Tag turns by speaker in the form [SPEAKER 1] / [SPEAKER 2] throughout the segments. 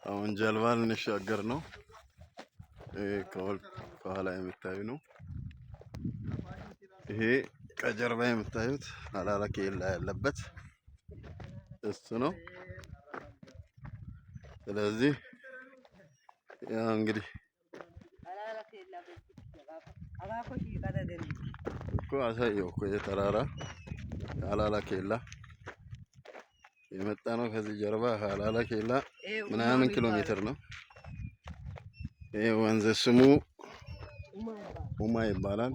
[SPEAKER 1] አሁን ጀልባ ልንሻገር ነው። ከኋላ የምታዩ ነው። ይሄ ከጀርባ የምታዩት ሀላላ ኬላ ያለበት እሱ ነው። ስለዚህ ያው እንግዲህ እኮ አሳየው እኮ የተራራ ሀላላ ኬላ የመጣ ነው። ከዚህ ጀርባ ሀላላ ኬላ ምናምን ኪሎ ሜትር ነው። ይሄ ወንዝ ስሙ ኡማ ይባላል።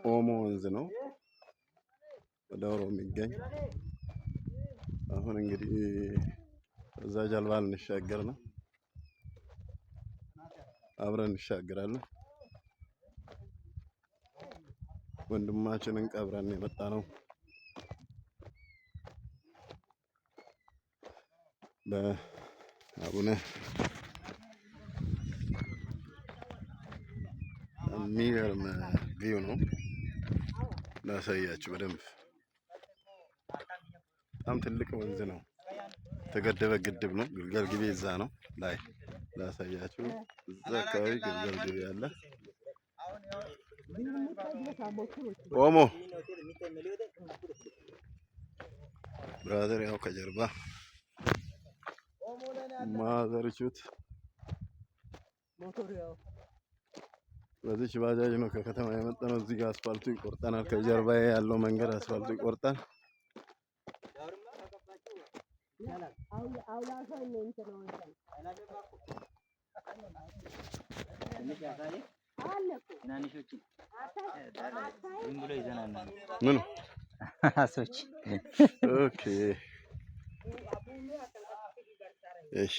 [SPEAKER 1] ኦሞ ወንዝ ነው ወደ ኦሮሞ የሚገኝ። አሁን እንግዲህ እዛ ጀልባ ልንሻገር ነው። አብረን እንሻገራለን። ወንድማችንን ቀብረን የመጣ ነው። በአቡነ የሚገርም ቪው ነው። ላሳያችሁ በደንብ በጣም ትልቅ ወንዝ ነው። የተገደበ ግድብ ነው። ግልገል ግቤ እዛ ነው ላይ ላሳያችሁ። እዛ አካባቢ ግልገል ግቤ አለ። ኦሞ ብራዘር ያው ከጀርባ ማዘርቹት በዚች ባጃጅ ነው ከከተማ የመጣነው። እዚህ ጋር አስፋልቱ ይቆርጠናል። ከጀርባ ያለው መንገድ አስፋልቱ ይቆርጣል። ምን አሶች ኦኬ እሺ